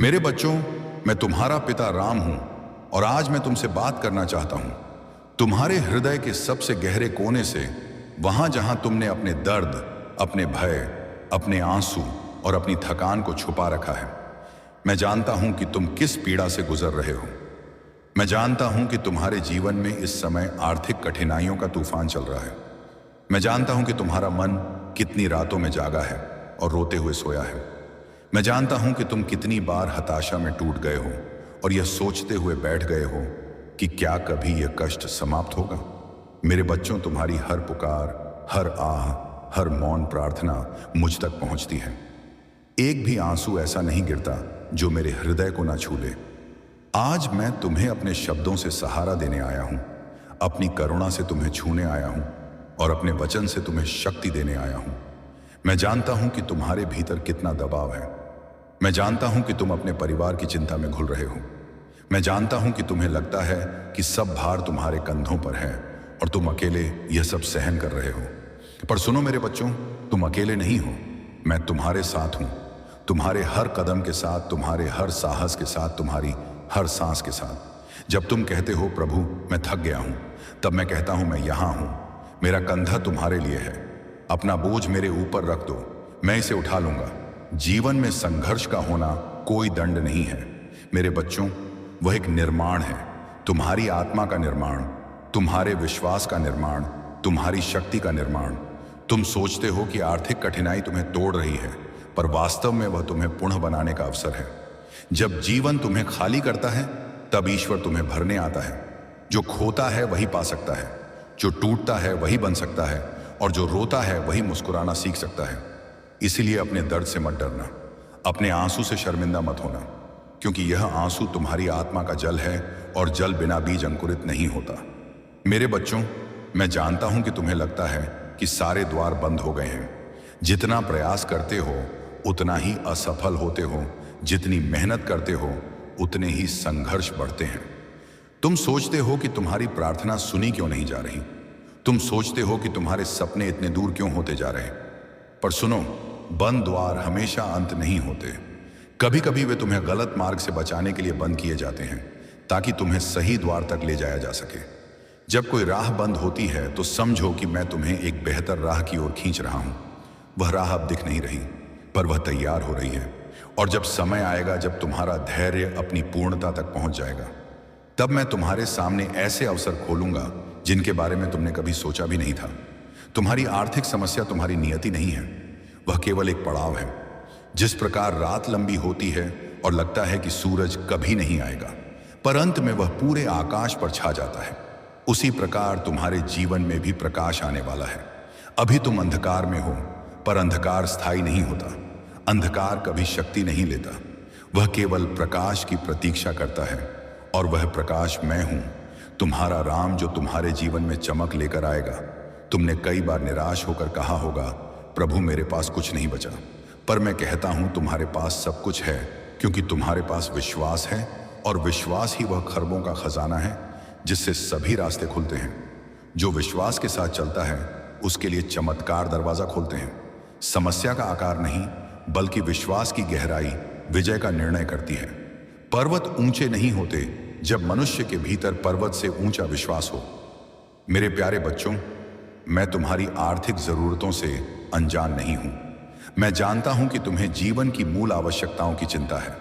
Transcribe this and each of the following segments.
मेरे बच्चों, मैं तुम्हारा पिता राम हूं और आज मैं तुमसे बात करना चाहता हूं। तुम्हारे हृदय के सबसे गहरे कोने से, वहां जहां तुमने अपने दर्द, अपने भय, अपने आंसू और अपनी थकान को छुपा रखा है। मैं जानता हूं कि तुम किस पीड़ा से गुजर रहे हो। मैं जानता हूं कि तुम्हारे जीवन में इस समय आर्थिक कठिनाइयों का तूफान चल रहा है। मैं जानता हूं कि तुम्हारा मन कितनी रातों में जागा है और रोते हुए सोया है। मैं जानता हूं कि तुम कितनी बार हताशा में टूट गए हो और यह सोचते हुए बैठ गए हो कि क्या कभी यह कष्ट समाप्त होगा। मेरे बच्चों, तुम्हारी हर पुकार, हर आह, हर मौन प्रार्थना मुझ तक पहुंचती है। एक भी आंसू ऐसा नहीं गिरता जो मेरे हृदय को ना छू ले। आज मैं तुम्हें अपने शब्दों से सहारा देने आया हूं, अपनी करुणा से तुम्हें छूने आया हूं और अपने वचन से तुम्हें शक्ति देने आया हूं। मैं जानता हूं कि तुम्हारे भीतर कितना दबाव है। मैं जानता हूं कि तुम अपने परिवार की चिंता में घुल रहे हो। मैं जानता हूं कि तुम्हें लगता है कि सब भार तुम्हारे कंधों पर है और तुम अकेले यह सब सहन कर रहे हो। पर सुनो मेरे बच्चों, तुम अकेले नहीं हो। मैं तुम्हारे साथ हूं, तुम्हारे हर कदम के साथ, तुम्हारे हर साहस के साथ, तुम्हारी हर सांस के साथ। जब तुम कहते हो प्रभु मैं थक गया हूं, तब मैं कहता हूं मैं यहां हूं। मेरा कंधा तुम्हारे लिए है। अपना बोझ मेरे ऊपर रख दो, मैं इसे उठा लूंगा। जीवन में संघर्ष का होना कोई दंड नहीं है मेरे बच्चों, वह एक निर्माण है। तुम्हारी आत्मा का निर्माण, तुम्हारे विश्वास का निर्माण, तुम्हारी शक्ति का निर्माण। तुम सोचते हो कि आर्थिक कठिनाई तुम्हें तोड़ रही है, पर वास्तव में वह तुम्हें पुनः बनाने का अवसर है। जब जीवन तुम्हें खाली करता है, तब ईश्वर तुम्हें भरने आता है। जो खोता है वही पा सकता है, जो टूटता है वही बन सकता है, और जो रोता है वही मुस्कुराना सीख सकता है। इसीलिए अपने दर्द से मत डरना, अपने आंसू से शर्मिंदा मत होना, क्योंकि यह आंसू तुम्हारी आत्मा का जल है और जल बिना बीज अंकुरित नहीं होता। मेरे बच्चों, मैं जानता हूं कि तुम्हें लगता है कि सारे द्वार बंद हो गए हैं। जितना प्रयास करते हो उतना ही असफल होते हो, जितनी मेहनत करते हो उतने ही संघर्ष बढ़ते हैं। तुम सोचते हो कि तुम्हारी प्रार्थना सुनी क्यों नहीं जा रही। तुम सोचते हो कि तुम्हारे सपने इतने दूर क्यों होते जा रहे हैं। पर सुनो, बंद द्वार हमेशा अंत नहीं होते। कभी कभी वे तुम्हें गलत मार्ग से बचाने के लिए बंद किए जाते हैं, ताकि तुम्हें सही द्वार तक ले जाया जा सके। जब कोई राह बंद होती है तो समझो कि मैं तुम्हें एक बेहतर राह की ओर खींच रहा हूं। वह राह अब दिख नहीं रही, पर वह तैयार हो रही है। और जब समय आएगा, जब तुम्हारा धैर्य अपनी पूर्णता तक पहुंच जाएगा, तब मैं तुम्हारे सामने ऐसे अवसर खोलूंगा जिनके बारे में तुमने कभी सोचा भी नहीं था। तुम्हारी आर्थिक समस्या तुम्हारी नियति नहीं है, वह केवल एक पड़ाव है। जिस प्रकार रात लंबी होती है और लगता है कि सूरज कभी नहीं आएगा, पर अंत में वह पूरे आकाश पर छा जाता है, उसी प्रकार तुम्हारे जीवन में भी प्रकाश आने वाला है। अभी तुम अंधकार में हो, पर अंधकार स्थायी नहीं होता। अंधकार कभी शक्ति नहीं लेता, वह केवल प्रकाश की प्रतीक्षा करता है, और वह प्रकाश मैं हूं, तुम्हारा राम, जो तुम्हारे जीवन में चमक लेकर आएगा। तुमने कई बार निराश होकर कहा होगा, प्रभु मेरे पास कुछ नहीं बचा, पर मैं कहता हूं तुम्हारे पास सब कुछ है, क्योंकि तुम्हारे पास विश्वास है, और विश्वास ही वह खरबों का खजाना है जिससे सभी रास्ते खुलते हैं। जो विश्वास के साथ चलता है उसके लिए चमत्कार दरवाजा खोलते हैं। समस्या का आकार नहीं, बल्कि विश्वास की गहराई विजय का निर्णय करती है। पर्वत ऊंचे नहीं होते जब मनुष्य के भीतर पर्वत से ऊंचा विश्वास हो। मेरे प्यारे बच्चों, मैं तुम्हारी आर्थिक जरूरतों से अनजान नहीं हूं। मैं जानता हूं कि तुम्हें जीवन की मूल आवश्यकताओं की चिंता है।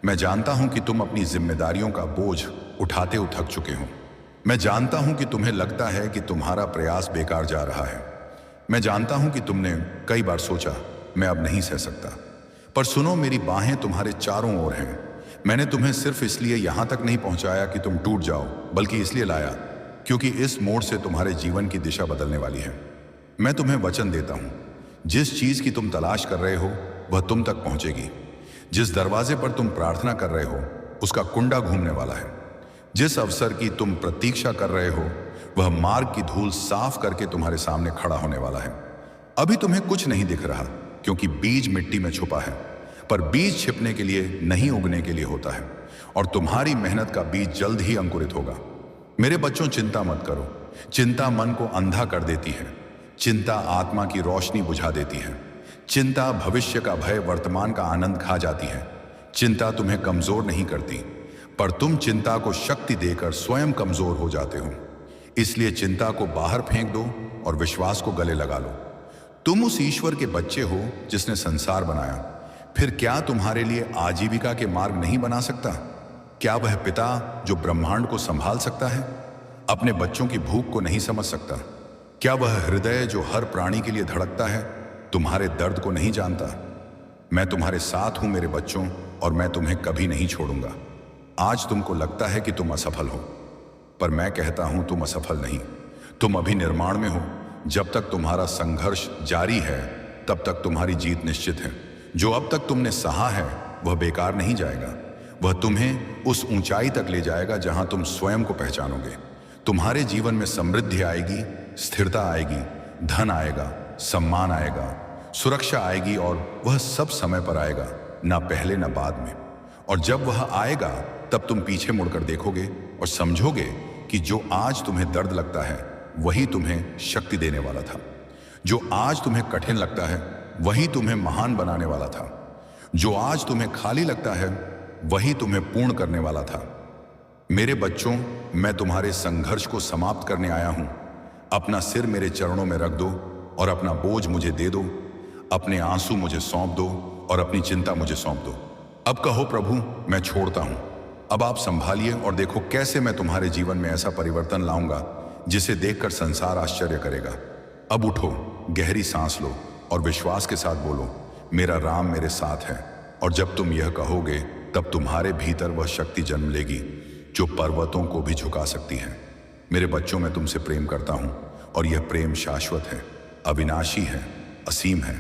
मैं जानता हूं कि तुम अपनी जिम्मेदारियों का बोझ उठाते थक चुके हो। मैं जानता हूं कि तुम्हें लगता है कि तुम्हारा प्रयास बेकार जा रहा है। मैं जानता हूं कि तुमने कई बार सोचा मैं अब नहीं सह सकता, पर सुनो, मेरी बाहें तुम्हारे चारों ओर हैं। मैंने तुम्हें सिर्फ इसलिए यहां तक नहीं पहुंचाया कि तुम टूट जाओ, बल्कि इसलिए लाया क्योंकि इस मोड़ से तुम्हारे जीवन की दिशा बदलने वाली है। मैं तुम्हें वचन देता हूं, जिस चीज की तुम तलाश कर रहे हो वह तुम तक पहुंचेगी। जिस दरवाजे पर तुम प्रार्थना कर रहे हो उसका कुंडा घूमने वाला है। जिस अवसर की तुम प्रतीक्षा कर रहे हो वह मार्ग की धूल साफ करके तुम्हारे सामने खड़ा होने वाला है। अभी तुम्हें कुछ नहीं दिख रहा, क्योंकि बीज मिट्टी में छुपा है, पर बीज छिपने के लिए नहीं, उगने के लिए होता है, और तुम्हारी मेहनत का बीज जल्द ही अंकुरित होगा। मेरे बच्चों, चिंता मत करो। चिंता मन को अंधा कर देती है। चिंता आत्मा की रोशनी बुझा देती है। चिंता भविष्य का भय वर्तमान का आनंद खा जाती है। चिंता तुम्हें कमजोर नहीं करती, पर तुम चिंता को शक्ति देकर स्वयं कमजोर हो जाते हो। इसलिए चिंता को बाहर फेंक दो और विश्वास को गले लगा लो। तुम उस ईश्वर के बच्चे हो जिसने संसार बनाया। फिर क्या तुम्हारे लिए आजीविका के मार्ग नहीं बना सकता? क्या वह पिता जो ब्रह्मांड को संभाल सकता है अपने बच्चों की भूख को नहीं समझ सकता? क्या वह हृदय जो हर प्राणी के लिए धड़कता है तुम्हारे दर्द को नहीं जानता? मैं तुम्हारे साथ हूं मेरे बच्चों, और मैं तुम्हें कभी नहीं छोड़ूंगा। आज तुमको लगता है कि तुम असफल हो, पर मैं कहता हूं तुम असफल नहीं, तुम अभी निर्माण में हो। जब तक तुम्हारा संघर्ष जारी है तब तक तुम्हारी जीत निश्चित है। जो अब तक तुमने सहा है वह बेकार नहीं जाएगा। वह तुम्हें उस ऊंचाई तक ले जाएगा जहां तुम स्वयं को पहचानोगे। तुम्हारे जीवन में समृद्धि आएगी, स्थिरता आएगी, धन आएगा, सम्मान आएगा, सुरक्षा आएगी, और वह सब समय पर आएगा, ना पहले ना बाद में। और जब वह आएगा तब तुम पीछे मुड़कर देखोगे और समझोगे कि जो आज तुम्हें दर्द लगता है वही तुम्हें शक्ति देने वाला था। जो आज तुम्हें कठिन लगता है वही तुम्हें महान बनाने वाला था। जो आज तुम्हें खाली लगता है वही तुम्हें पूर्ण करने वाला था। मेरे बच्चों, मैं तुम्हारे संघर्ष को समाप्त करने आया हूं। अपना सिर मेरे चरणों में रख दो और अपना बोझ मुझे दे दो। अपने आंसू मुझे सौंप दो और अपनी चिंता मुझे सौंप दो। अब कहो प्रभु, मैं छोड़ता हूं। अब आप संभालिए और देखो कैसे मैं तुम्हारे जीवन में ऐसा परिवर्तन लाऊंगा जिसे देखकर संसार आश्चर्य करेगा। अब उठो, गहरी सांस लो और विश्वास के साथ बोलो, मेरा राम मेरे साथ है। और जब तुम यह कहोगे तब तुम्हारे भीतर वह शक्ति जन्म लेगी जो पर्वतों को भी झुका सकती है। मेरे बच्चों, मैं तुमसे प्रेम करता हूं और यह प्रेम शाश्वत है, अविनाशी है, असीम है।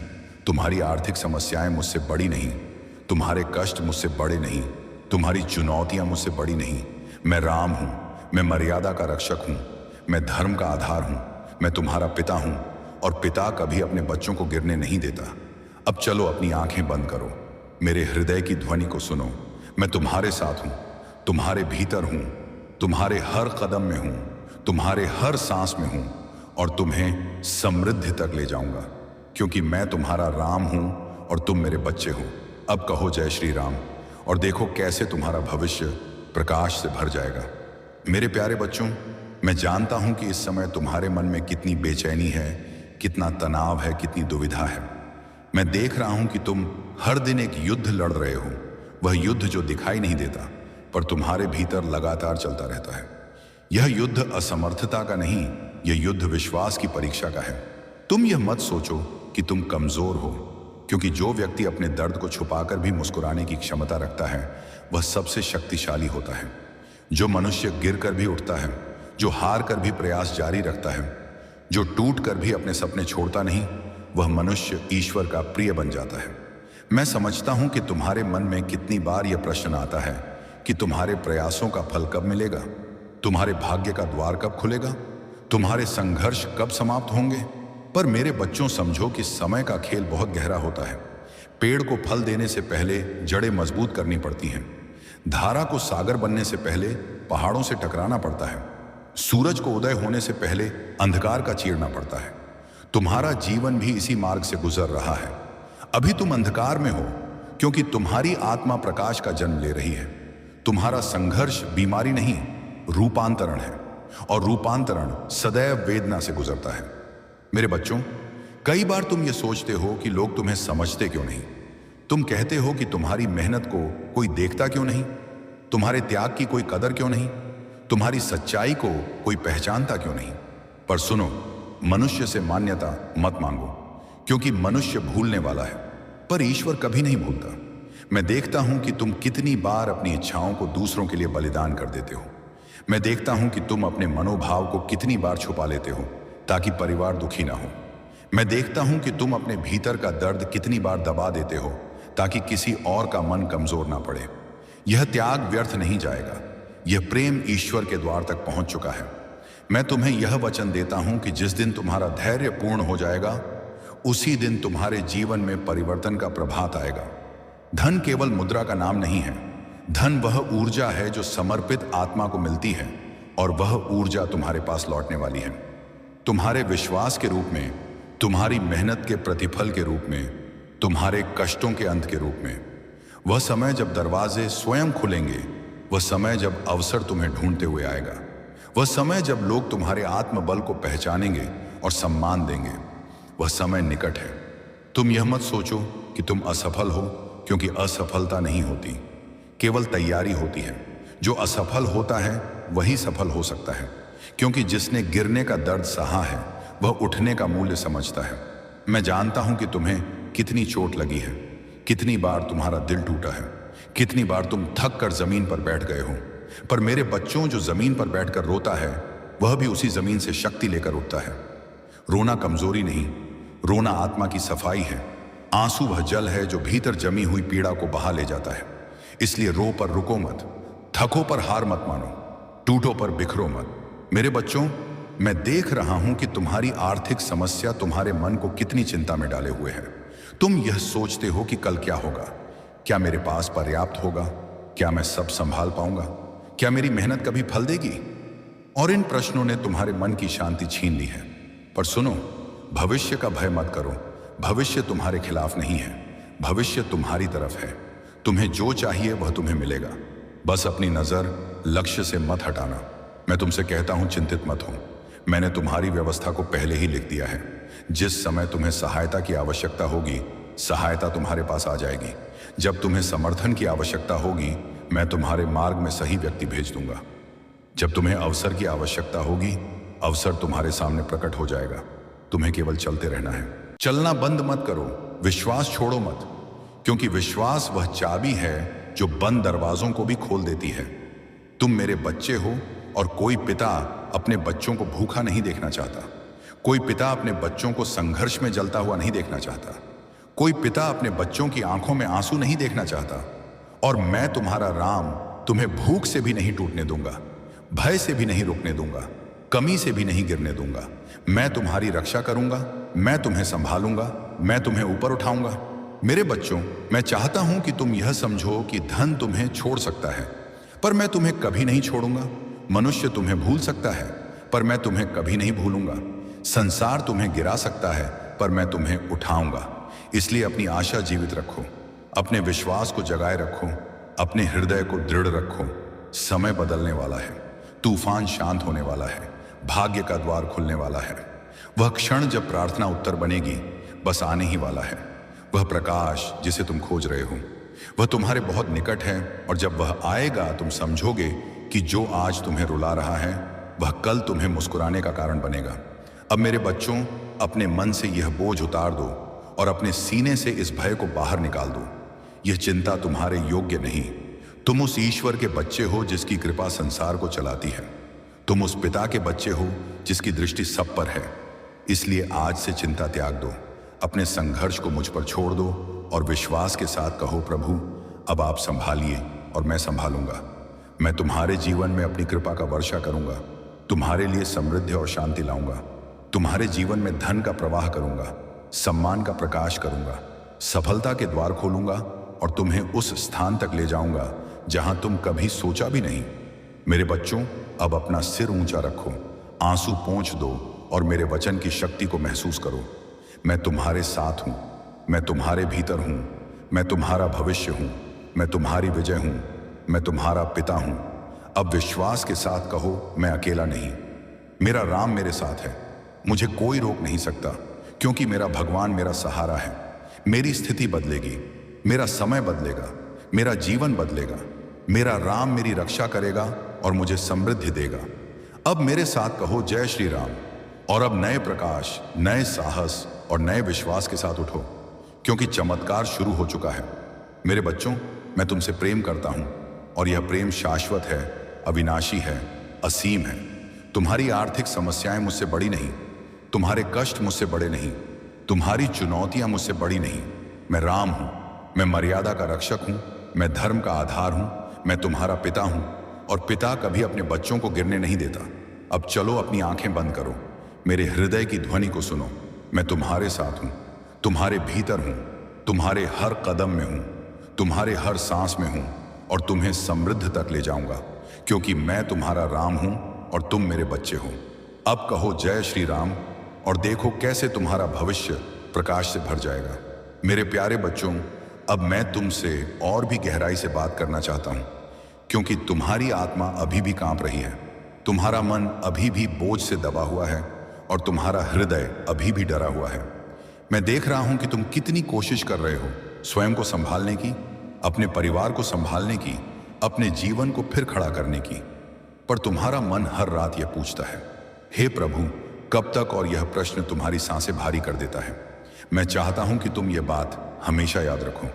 तुम्हारी आर्थिक समस्याएं मुझसे बड़ी नहीं, तुम्हारे कष्ट मुझसे बड़े नहीं, तुम्हारी चुनौतियां मुझसे बड़ी नहीं। मैं राम हूं, मैं मर्यादा का रक्षक हूं, मैं धर्म का आधार हूं, मैं तुम्हारा पिता हूं, और पिता कभी अपने बच्चों को गिरने नहीं देता। अब चलो अपनी आंखें बंद करो, मेरे हृदय की ध्वनि को सुनो। मैं तुम्हारे साथ हूं, तुम्हारे भीतर हूं, तुम्हारे हर कदम में हूं, तुम्हारे हर सांस में हूं, और तुम्हें समृद्धि तक ले जाऊंगा, क्योंकि मैं तुम्हारा राम हूं और तुम मेरे बच्चे हो। अब कहो जय श्री राम और देखो कैसे तुम्हारा भविष्य प्रकाश से भर जाएगा। मेरे प्यारे बच्चों, मैं जानता हूं कि इस समय तुम्हारे मन में कितनी बेचैनी है, कितना तनाव है, कितनी दुविधा है। मैं देख रहा हूं कि तुम हर दिन एक युद्ध लड़ रहे हो, वह युद्ध जो दिखाई नहीं देता पर तुम्हारे भीतर लगातार चलता रहता है। यह युद्ध असमर्थता का नहीं, यह युद्ध विश्वास की परीक्षा का है। तुम यह मत सोचो कि तुम कमजोर हो, क्योंकि जो व्यक्ति अपने दर्द को छुपाकर भी मुस्कुराने की क्षमता रखता है वह सबसे शक्तिशाली होता है। जो मनुष्य गिर कर भी उठता है, जो हार कर भी प्रयास जारी रखता है, जो टूट कर भी अपने सपने छोड़ता नहीं, वह मनुष्य ईश्वर का प्रिय बन जाता है। मैं समझता हूं कि तुम्हारे मन में कितनी बार यह प्रश्न आता है कि तुम्हारे प्रयासों का फल कब मिलेगा, तुम्हारे भाग्य का द्वार कब खुलेगा, तुम्हारे संघर्ष कब समाप्त होंगे। पर मेरे बच्चों, समझो कि समय का खेल बहुत गहरा होता है। पेड़ को फल देने से पहले जड़ें मजबूत करनी पड़ती हैं। धारा को सागर बनने से पहले पहाड़ों से टकराना पड़ता है। सूरज को उदय होने से पहले अंधकार का चीरना पड़ता है। तुम्हारा जीवन भी इसी मार्ग से गुजर रहा है। अभी तुम अंधकार में हो क्योंकि तुम्हारी आत्मा प्रकाश का जन्म ले रही है। तुम्हारा संघर्ष बीमारी नहीं, रूपांतरण है, और रूपांतरण सदैव वेदना से गुजरता है। मेरे बच्चों, कई बार तुम ये सोचते हो कि लोग तुम्हें समझते क्यों नहीं। तुम कहते हो कि तुम्हारी मेहनत को कोई देखता क्यों नहीं, तुम्हारे त्याग की कोई कदर क्यों नहीं, तुम्हारी सच्चाई को कोई पहचानता क्यों नहीं। पर सुनो, मनुष्य से मान्यता मत मांगो, क्योंकि मनुष्य भूलने वाला है पर ईश्वर कभी नहीं भूलता। मैं देखता हूं कि तुम कितनी बार अपनी इच्छाओं को दूसरों के लिए बलिदान कर देते हो। मैं देखता हूं कि तुम अपने मनोभाव को कितनी बार छुपा लेते हो ताकि परिवार दुखी ना हो। मैं देखता हूं कि तुम अपने भीतर का दर्द कितनी बार दबा देते हो ताकि किसी और का मन कमजोर ना पड़े। यह त्याग व्यर्थ नहीं जाएगा, यह प्रेम ईश्वर के द्वार तक पहुंच चुका है। मैं तुम्हें यह वचन देता हूं कि जिस दिन तुम्हारा धैर्य पूर्ण हो जाएगा उसी दिन तुम्हारे जीवन में परिवर्तन का प्रभात आएगा। धन केवल मुद्रा का नाम नहीं है, धन वह ऊर्जा है जो समर्पित आत्मा को मिलती है, और वह ऊर्जा तुम्हारे पास लौटने वाली है। तुम्हारे विश्वास के रूप में, तुम्हारी मेहनत के प्रतिफल के रूप में, तुम्हारे कष्टों के अंत के रूप में। वह समय जब दरवाजे स्वयं खुलेंगे, वह समय जब अवसर तुम्हें ढूंढते हुए आएगा, वह समय जब लोग तुम्हारे आत्मबल को पहचानेंगे और सम्मान देंगे, वह समय निकट है। तुम यह मत सोचो कि तुम असफल हो, क्योंकि असफलता नहीं होती, केवल तैयारी होती है। जो असफल होता है वही सफल हो सकता है, क्योंकि जिसने गिरने का दर्द सहा है वह उठने का मूल्य समझता है। मैं जानता हूं कि तुम्हें कितनी चोट लगी है, कितनी बार तुम्हारा दिल टूटा है, कितनी बार तुम थक कर जमीन पर बैठ गए हो। पर मेरे बच्चों, जो जमीन पर बैठकर रोता है वह भी उसी जमीन से शक्ति लेकर उठता है। रोना कमजोरी नहीं, रोना आत्मा की सफाई है। आंसू वह जल है जो भीतर जमी हुई पीड़ा को बहा ले जाता है। इसलिए रो पर रुको मत, थको पर हार मत मानो, टूटो पर बिखरो मत। मेरे बच्चों, मैं देख रहा हूं कि तुम्हारी आर्थिक समस्या तुम्हारे मन को कितनी चिंता में डाले हुए है। तुम यह सोचते हो कि कल क्या होगा, क्या मेरे पास पर्याप्त होगा, क्या मैं सब संभाल पाऊंगा, क्या मेरी मेहनत कभी फल देगी। और इन प्रश्नों ने तुम्हारे मन की शांति छीन ली है। पर सुनो, भविष्य का भय मत करो। भविष्य तुम्हारे खिलाफ नहीं है, भविष्य तुम्हारी तरफ है। तुम्हें जो चाहिए वह तुम्हें मिलेगा। बस अपनी नजर लक्ष्य से मत हटाना। मैं तुमसे कहता हूं, चिंतित मत हो। मैंने तुम्हारी व्यवस्था को पहले ही लिख दिया है। जिस समय तुम्हें सहायता की आवश्यकता होगी, सहायता तुम्हारे पास आ जाएगी। जब तुम्हें समर्थन की आवश्यकता होगी, मैं तुम्हारे मार्ग में सही व्यक्ति भेज दूंगा। जब तुम्हें अवसर की आवश्यकता होगी, अवसर तुम्हारे सामने प्रकट हो जाएगा। तुम्हें केवल चलते रहना है। चलना बंद मत करो, विश्वास छोड़ो मत, क्योंकि विश्वास वह चाबी है जो बंद दरवाजों को भी खोल देती है। तुम मेरे बच्चे हो, और कोई पिता अपने बच्चों को भूखा नहीं देखना चाहता। कोई पिता अपने बच्चों को संघर्ष में जलता हुआ नहीं देखना चाहता। कोई पिता अपने बच्चों की आंखों में आंसू नहीं देखना चाहता। और मैं तुम्हारा राम तुम्हें भूख से भी नहीं टूटने दूंगा, भय से भी नहीं रुकने दूंगा, कमी से भी नहीं गिरने दूंगा। मैं तुम्हारी रक्षा करूंगा, मैं तुम्हें संभालूंगा, मैं तुम्हें ऊपर उठाऊंगा। मेरे बच्चों, मैं चाहता हूं कि तुम यह समझो कि धन तुम्हें छोड़ सकता है, पर मैं तुम्हें कभी नहीं छोड़ूंगा। मनुष्य तुम्हें भूल सकता है, पर मैं तुम्हें कभी नहीं भूलूंगा। संसार तुम्हें गिरा सकता है, पर मैं तुम्हें उठाऊंगा। इसलिए अपनी आशा जीवित रखो, अपने विश्वास को जगाए रखो, अपने हृदय को दृढ़ रखो। समय बदलने वाला है, तूफान शांत होने वाला है, भाग्य का द्वार खुलने वाला है। वह क्षण जब प्रार्थना उत्तर बनेगी, बस आने ही वाला है। वह प्रकाश जिसे तुम खोज रहे हो, वह तुम्हारे बहुत निकट है। और जब वह आएगा, तुम समझोगे कि जो आज तुम्हें रुला रहा है, वह कल तुम्हें मुस्कुराने का कारण बनेगा। अब मेरे बच्चों, अपने मन से यह बोझ उतार दो और अपने सीने से इस भय को बाहर निकाल दो। यह चिंता तुम्हारे योग्य नहीं। तुम उस ईश्वर के बच्चे हो जिसकी कृपा संसार को चलाती है। तुम उस पिता के बच्चे हो जिसकी दृष्टि सब पर है। इसलिए आज से चिंता त्याग दो, अपने संघर्ष को मुझ पर छोड़ दो और विश्वास के साथ कहो, प्रभु अब आप संभालिए और मैं संभालूंगा। मैं तुम्हारे जीवन में अपनी कृपा का वर्षा करूंगा, तुम्हारे लिए समृद्धि और शांति लाऊंगा। तुम्हारे जीवन में धन का प्रवाह करूंगा, सम्मान का प्रकाश करूंगा, सफलता के द्वार खोलूंगा और तुम्हें उस स्थान तक ले जाऊंगा जहां तुम कभी सोचा भी नहीं। मेरे बच्चों, अब अपना सिर ऊंचा रखो, आंसू पोंछ दो और मेरे वचन की शक्ति को महसूस करो। मैं तुम्हारे साथ हूं, मैं तुम्हारे भीतर हूं, मैं तुम्हारा भविष्य हूं, मैं तुम्हारी विजय हूं, मैं तुम्हारा पिता हूं। अब विश्वास के साथ कहो, मैं अकेला नहीं, मेरा राम मेरे साथ है। मुझे कोई रोक नहीं सकता, क्योंकि मेरा भगवान मेरा सहारा है। मेरी स्थिति बदलेगी, मेरा समय बदलेगा, मेरा जीवन बदलेगा। मेरा राम मेरी रक्षा करेगा और मुझे समृद्धि देगा। अब मेरे साथ कहो, जय श्री राम। और अब नए प्रकाश, नए साहस और नए विश्वास के साथ उठो, क्योंकि चमत्कार शुरू हो चुका है। मेरे बच्चों, मैं तुमसे प्रेम करता हूं और यह प्रेम शाश्वत है, अविनाशी है, असीम है। तुम्हारी आर्थिक समस्याएं मुझसे बड़ी नहीं, तुम्हारे कष्ट मुझसे बड़े नहीं, तुम्हारी चुनौतियां मुझसे बड़ी नहीं। मैं राम हूं, मैं मर्यादा का रक्षक हूं, मैं धर्म का आधार हूं, मैं तुम्हारा पिता हूं और पिता कभी अपने बच्चों को गिरने नहीं देता। अब चलो, अपनी आंखें बंद करो, मेरे हृदय की ध्वनि को सुनो। मैं तुम्हारे साथ हूं, तुम्हारे भीतर हूं, तुम्हारे हर कदम में हूं, तुम्हारे हर सांस में हूं और तुम्हें समृद्ध तक ले जाऊंगा, क्योंकि मैं तुम्हारा राम हूं और तुम मेरे बच्चे हो। अब कहो, जय श्री राम, और देखो कैसे तुम्हारा भविष्य प्रकाश से भर जाएगा। मेरे प्यारे बच्चों, अब मैं तुमसे और भी गहराई से बात करना चाहता हूं, क्योंकि तुम्हारी आत्मा अभी भी कांप रही है, तुम्हारा मन अभी भी बोझ से दबा हुआ है और तुम्हारा हृदय अभी भी डरा हुआ है। मैं देख रहा हूं कि तुम कितनी कोशिश कर रहे हो स्वयं को संभालने की, अपने परिवार को संभालने की, अपने जीवन को फिर खड़ा करने की, पर तुम्हारा मन हर रात यह पूछता है, हे प्रभु, कब तक? और यह प्रश्न तुम्हारी सांसें भारी कर देता है। मैं चाहता हूं कि तुम यह बात हमेशा याद रखो।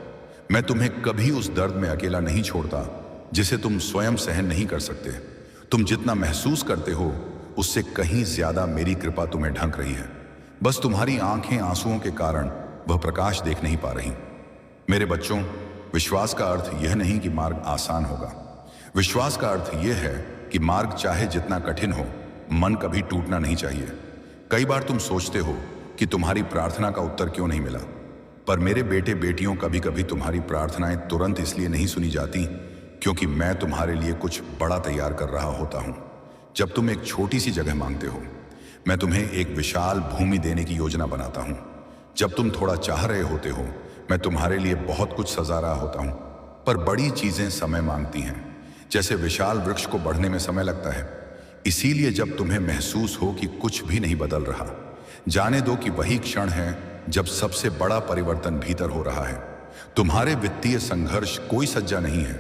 मैं तुम्हें कभी उस दर्द में अकेला नहीं छोड़ता जिसे तुम स्वयं सहन नहीं कर सकते। तुम जितना महसूस करते हो उससे कहीं ज्यादा मेरी कृपा तुम्हें ढंक रही है। बस तुम्हारी आंखें आंसुओं के कारण वह प्रकाश देख नहीं पा रही। मेरे बच्चों, विश्वास का अर्थ यह नहीं कि मार्ग आसान होगा। विश्वास का अर्थ यह है कि मार्ग चाहे जितना कठिन हो, मन कभी टूटना नहीं चाहिए। कई बार तुम सोचते हो कि तुम्हारी प्रार्थना का उत्तर क्यों नहीं मिला, पर मेरे बेटे बेटियों, कभी कभी तुम्हारी प्रार्थनाएं तुरंत इसलिए नहीं सुनी जाती क्योंकि मैं तुम्हारे लिए कुछ बड़ा तैयार कर रहा होता हूं। जब तुम एक छोटी सी जगह मांगते हो, मैं तुम्हें एक विशाल भूमि देने की योजना बनाता हूं। जब तुम थोड़ा चाह रहे होते हो, मैं तुम्हारे लिए बहुत कुछ सजा रहा होता हूं। पर बड़ी चीजें समय मांगती हैं, जैसे विशाल वृक्ष को बढ़ने में समय लगता है। इसीलिए जब तुम्हें महसूस हो कि कुछ भी नहीं बदल रहा, जाने दो कि वही क्षण है जब सबसे बड़ा परिवर्तन भीतर हो रहा है। तुम्हारे वित्तीय संघर्ष कोई सज्जा नहीं है,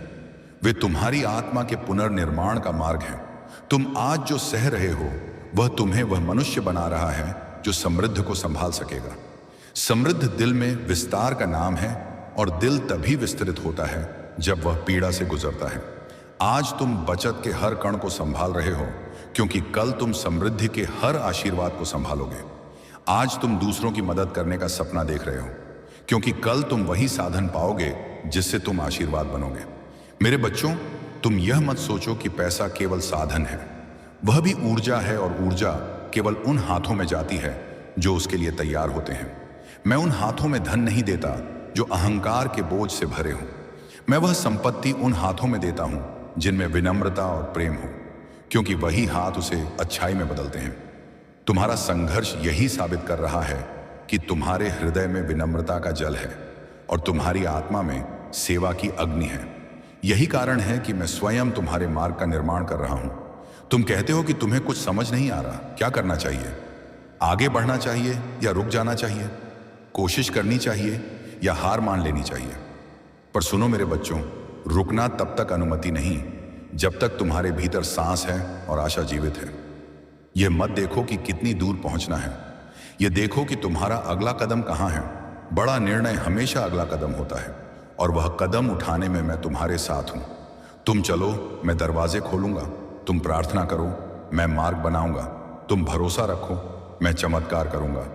वे तुम्हारी आत्मा के पुनर्निर्माण का मार्ग है। तुम आज जो सह रहे हो वह तुम्हें वह मनुष्य बना रहा है जो समृद्ध को संभाल सकेगा। समृद्ध दिल में विस्तार का नाम है, और दिल तभी विस्तृत होता है जब वह पीड़ा से गुजरता है। आज तुम बचत के हर कण को संभाल रहे हो, क्योंकि कल तुम समृद्धि के हर आशीर्वाद को संभालोगे। आज तुम दूसरों की मदद करने का सपना देख रहे हो, क्योंकि कल तुम वही साधन पाओगे जिससे तुम आशीर्वाद बनोगे। मेरे बच्चों, तुम यह मत सोचो कि पैसा केवल साधन है। वह भी ऊर्जा है, और ऊर्जा केवल उन हाथों में जाती है जो उसके लिए तैयार होते हैं। मैं उन हाथों में धन नहीं देता जो अहंकार के बोझ से भरे हों। मैं वह संपत्ति उन हाथों में देता हूं जिनमें विनम्रता और प्रेम हो, क्योंकि वही हाथ उसे अच्छाई में बदलते हैं। तुम्हारा संघर्ष यही साबित कर रहा है कि तुम्हारे हृदय में विनम्रता का जल है और तुम्हारी आत्मा में सेवा की अग्नि है। यही कारण है कि मैं स्वयं तुम्हारे मार्ग का निर्माण कर रहा हूं। तुम कहते हो कि तुम्हें कुछ समझ नहीं आ रहा, क्या करना चाहिए? आगे बढ़ना चाहिए या रुक जाना चाहिए? कोशिश करनी चाहिए या हार मान लेनी चाहिए? पर सुनो मेरे बच्चों, रुकना तब तक अनुमति नहीं जब तक तुम्हारे भीतर सांस है और आशा जीवित है। यह मत देखो कि कितनी दूर पहुंचना है, यह देखो कि तुम्हारा अगला कदम कहां है। बड़ा निर्णय हमेशा अगला कदम होता है, और वह कदम उठाने में मैं तुम्हारे साथ हूं। तुम चलो, मैं दरवाजे खोलूंगा। तुम प्रार्थना करो, मैं मार्ग बनाऊंगा। तुम भरोसा रखो, मैं चमत्कार करूंगा।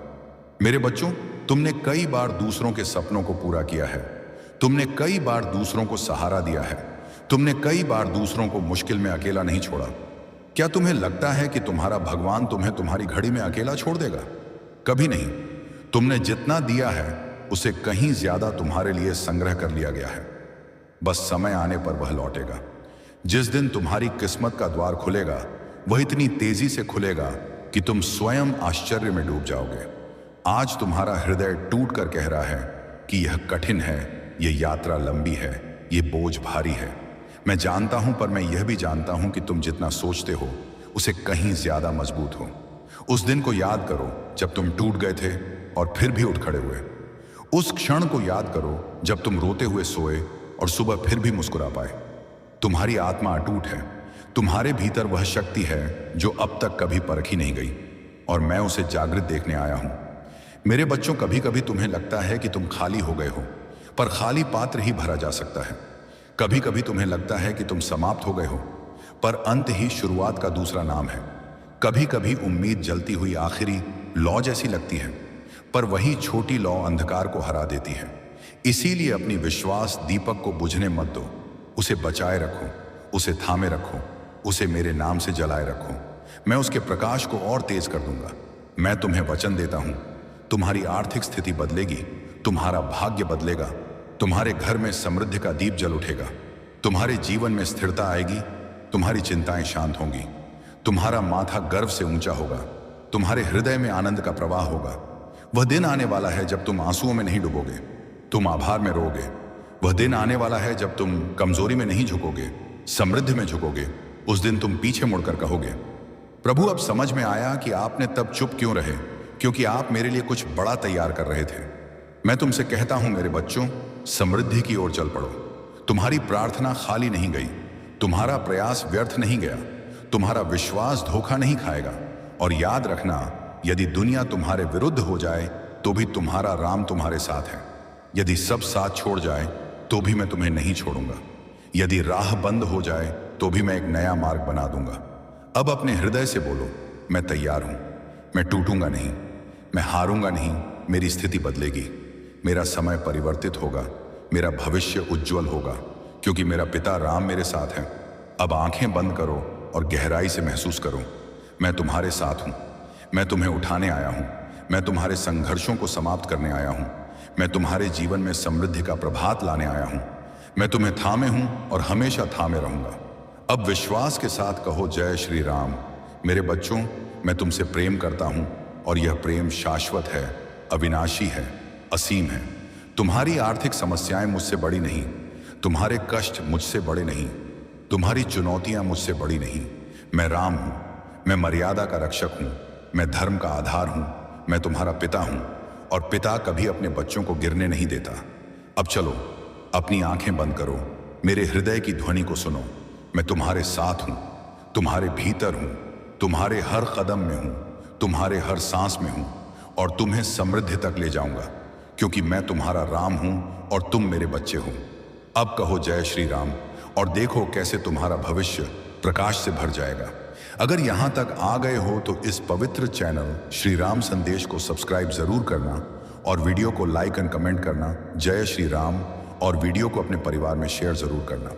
मेरे बच्चों, तुमने कई बार दूसरों के सपनों को पूरा किया है। तुमने कई बार दूसरों को सहारा दिया है। तुमने कई बार दूसरों को मुश्किल में अकेला नहीं छोड़ा। क्या तुम्हें लगता है कि तुम्हारा भगवान तुम्हें तुम्हारी घड़ी में अकेला छोड़ देगा? कभी नहीं। तुमने जितना दिया है उसे कहीं ज्यादा तुम्हारे लिए संग्रह कर लिया गया है। बस समय आने पर वह लौटेगा। जिस दिन तुम्हारी किस्मत का द्वार खुलेगा, वह इतनी तेजी से खुलेगा कि तुम स्वयं आश्चर्य में डूब जाओगे। आज तुम्हारा हृदय टूट कर कह रहा है कि यह कठिन है, यह यात्रा लंबी है, यह बोझ भारी है। मैं जानता हूं, पर मैं यह भी जानता हूं कि तुम जितना सोचते हो उसे कहीं ज्यादा मजबूत हो। उस दिन को याद करो जब तुम टूट गए थे और फिर भी उठ खड़े हुए। उस क्षण को याद करो जब तुम रोते हुए सोए और सुबह फिर भी मुस्कुरा पाए। तुम्हारी आत्मा अटूट है। तुम्हारे भीतर वह शक्ति है जो अब तक कभी परखी नहीं गई, और मैं उसे जागृत देखने आया हूं। मेरे बच्चों, कभी कभी तुम्हें लगता है कि तुम खाली हो गए हो, पर खाली पात्र ही भरा जा सकता है। कभी कभी तुम्हें लगता है कि तुम समाप्त हो गए हो, पर अंत ही शुरुआत का दूसरा नाम है। कभी कभी उम्मीद जलती हुई आखिरी लौ जैसी लगती है, पर वही छोटी लौ अंधकार को हरा देती है। इसीलिए अपनी विश्वास दीपक को बुझने मत दो। उसे बचाए रखो, उसे थामे रखो, उसे मेरे नाम से जलाए रखो। मैं उसके प्रकाश को और तेज कर दूंगा। मैं तुम्हें वचन देता हूं, तुम्हारी आर्थिक स्थिति बदलेगी, तुम्हारा भाग्य बदलेगा, तुम्हारे घर में समृद्धि का दीप जल उठेगा, तुम्हारे जीवन में स्थिरता आएगी, तुम्हारी चिंताएं शांत होंगी, तुम्हारा माथा गर्व से ऊंचा होगा, तुम्हारे हृदय में आनंद का प्रवाह होगा। वह दिन आने वाला है जब तुम आंसुओं में नहीं डूबोगे, तुम आभार में रोगे, वह दिन आने वाला है जब तुम कमजोरी में नहीं झुकोगे, समृद्धि में झुकोगे। उस दिन तुम पीछे मुड़कर कहोगे, प्रभु अब समझ में आया कि आपने तब चुप क्यों रहे, क्योंकि आप मेरे लिए कुछ बड़ा तैयार कर रहे थे। मैं तुमसे कहता हूं मेरे बच्चों, समृद्धि की ओर चल पड़ो। तुम्हारी प्रार्थना खाली नहीं गई, तुम्हारा प्रयास व्यर्थ नहीं गया, तुम्हारा विश्वास धोखा नहीं खाएगा। और याद रखना, यदि दुनिया तुम्हारे विरुद्ध हो जाए तो भी तुम्हारा राम तुम्हारे साथ है। यदि सब साथ छोड़ जाए तो भी मैं तुम्हें नहीं छोड़ूंगा। यदि राह बंद हो जाए तो भी मैं एक नया मार्ग बना दूंगा। अब अपने हृदय से बोलो, मैं तैयार हूं, मैं टूटूंगा नहीं, मैं हारूंगा नहीं। मेरी स्थिति बदलेगी, मेरा समय परिवर्तित होगा, मेरा भविष्य उज्जवल होगा, क्योंकि मेरा पिता राम मेरे साथ है। अब आंखें बंद करो और गहराई से महसूस करो, मैं तुम्हारे साथ हूं, मैं तुम्हें उठाने आया हूं, मैं तुम्हारे संघर्षों को समाप्त करने आया हूं, मैं तुम्हारे जीवन में समृद्धि का प्रभात लाने आया हूं। मैं तुम्हें थामे हूं और हमेशा थामे रहूंगा। अब विश्वास के साथ कहो, जय श्री राम। मेरे बच्चों, मैं तुमसे प्रेम करता हूं और यह प्रेम शाश्वत है, अविनाशी है, असीम है। तुम्हारी आर्थिक समस्याएं मुझसे बड़ी नहीं, तुम्हारे कष्ट मुझसे बड़े नहीं, तुम्हारी चुनौतियां मुझसे बड़ी नहीं। मैं राम हूं, मैं मर्यादा का रक्षक हूं, मैं धर्म का आधार हूं, मैं तुम्हारा पिता हूं, और पिता कभी अपने बच्चों को गिरने नहीं देता। अब चलो, अपनी आंखें बंद करो, मेरे हृदय की ध्वनि को सुनो। मैं तुम्हारे साथ हूं, तुम्हारे भीतर हूं, तुम्हारे हर कदम में हूं, तुम्हारे हर सांस में हूं, और तुम्हें समृद्धि तक ले जाऊंगा, क्योंकि मैं तुम्हारा राम हूं और तुम मेरे बच्चे हो। अब कहो जय श्री राम और देखो कैसे तुम्हारा भविष्य प्रकाश से भर जाएगा। अगर यहां तक आ गए हो तो इस पवित्र चैनल श्री राम संदेश को सब्सक्राइब जरूर करना और वीडियो को लाइक एंड कमेंट करना। जय श्री राम। और वीडियो को अपने परिवार में शेयर जरूर करना।